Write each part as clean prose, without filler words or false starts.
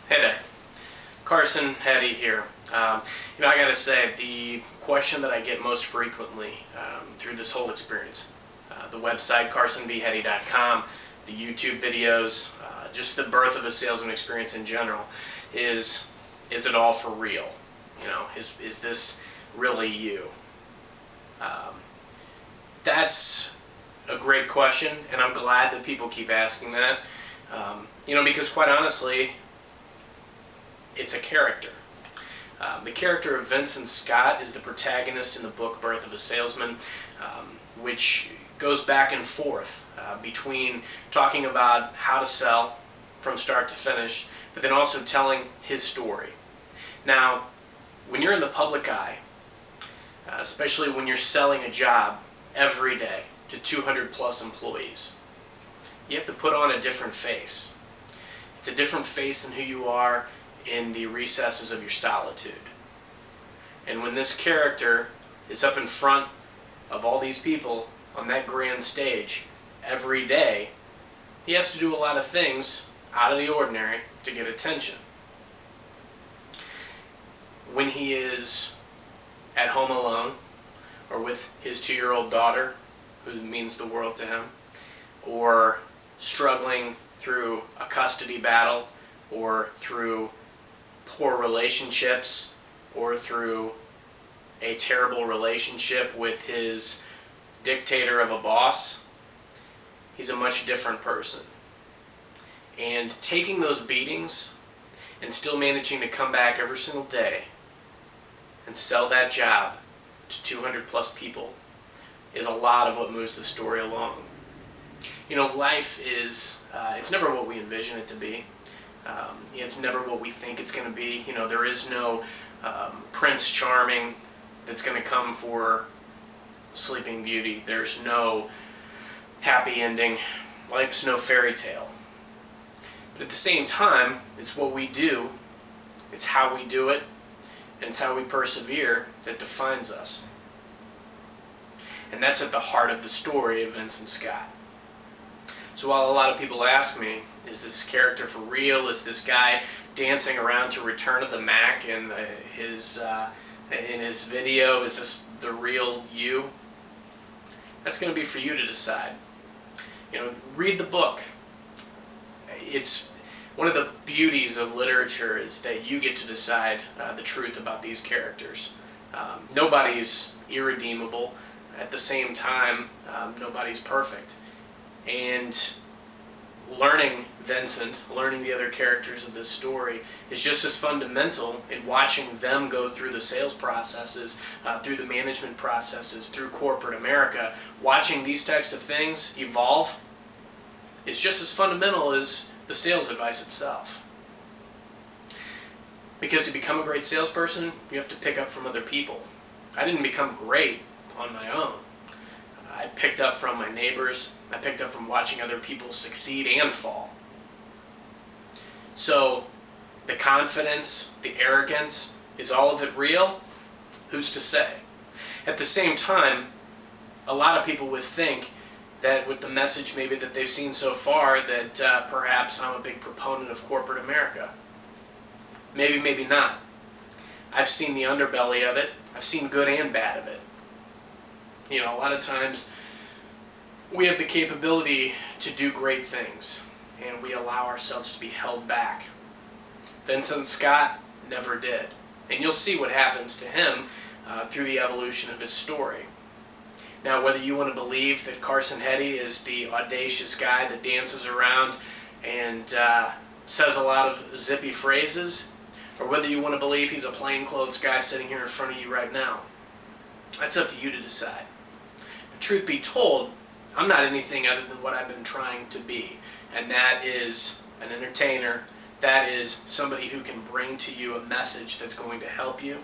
Hey there, Carson Heady here. I gotta say, the question that I get most frequently through this whole experience, the website carsonvheady.com, the YouTube videos, just the birth of a salesman experience in general, is it all for real? Is this really you? Um, that's a great question, and I'm glad that people keep asking that. Because quite honestly, it's a character. The character of Vincent Scott is the protagonist in the book Birth of a Salesman, which goes back and forth between talking about how to sell from start to finish, but then also telling his story. Now, when you're in the public eye, especially when you're selling a job every day to 200 plus employees, you have to put on a different face. It's a different face than who you are in the recesses of your solitude. And when this character is up in front of all these people on that grand stage every day, he has to do a lot of things out of the ordinary to get attention. When he is at home alone, or with his 2-year-old daughter, who means the world to him, or struggling through a custody battle, or through poor relationships, or through a terrible relationship with his dictator of a boss, he's a much different person. And taking those beatings and still managing to come back every single day and sell that job to 200 plus people is a lot of what moves the story along. Life is, it's never what we envision it to be. It's never what we think it's going to be. There is no Prince Charming that's going to come for Sleeping Beauty. There's no happy ending. Life's no fairy tale. But at the same time, it's what we do, it's how we do it, and it's how we persevere that defines us. And that's at the heart of the story of Vincent Scott. So while a lot of people ask me, is this character for real? Is this guy dancing around to Return of the Mac in his video? Is this the real you? That's going to be for you to decide. Read the book. It's one of the beauties of literature is that you get to decide the truth about these characters. Nobody's irredeemable. At the same time, nobody's perfect. And learning Vincent, learning the other characters of this story is just as fundamental in watching them go through the sales processes, through the management processes, through corporate America. Watching these types of things evolve is just as fundamental as the sales advice itself. Because to become a great salesperson, you have to pick up from other people. I didn't become great on my own. I picked up from my neighbors. I picked up from watching other people succeed and fall. So the confidence, the arrogance, is all of it real? Who's to say? At the same time, a lot of people would think that with the message maybe that they've seen so far that perhaps I'm a big proponent of corporate America. Maybe, maybe not. I've seen the underbelly of it. I've seen good and bad of it. A lot of times we have the capability to do great things, and we allow ourselves to be held back. Vincent Scott never did. And you'll see what happens to him through the evolution of his story. Now, whether you want to believe that Carson Heady is the audacious guy that dances around and says a lot of zippy phrases, or whether you want to believe he's a plainclothes guy sitting here in front of you right now, that's up to you to decide. But truth be told, I'm not anything other than what I've been trying to be, and that is an entertainer. That is somebody who can bring to you a message that's going to help you,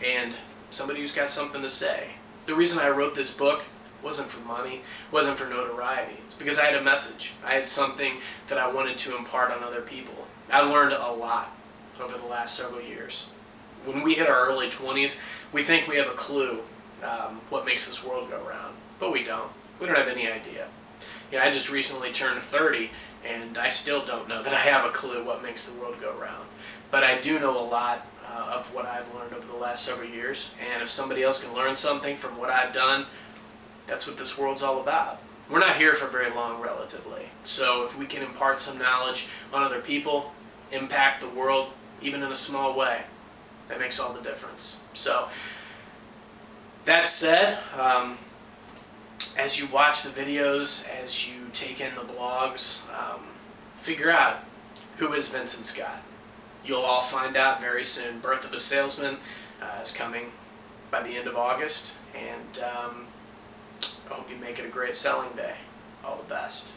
and somebody who's got something to say. The reason I wrote this book wasn't for money, wasn't for notoriety. It's because I had a message. I had something that I wanted to impart on other people. I learned a lot over the last several years. When we hit our early 20s, we think we have a clue what makes this world go round, but we don't. We don't have any idea. I just recently turned 30, and I still don't know that I have a clue what makes the world go round. But I do know a lot of what I've learned over the last several years, and if somebody else can learn something from what I've done, that's what this world's all about. We're not here for very long, relatively. So if we can impart some knowledge on other people, impact the world, even in a small way, that makes all the difference. So that said, as you watch the videos, as you take in the blogs, figure out who is Vincent Scott. You'll all find out very soon. Birth of a Salesman is coming by the end of August, and I hope you make it a great selling day. All the best.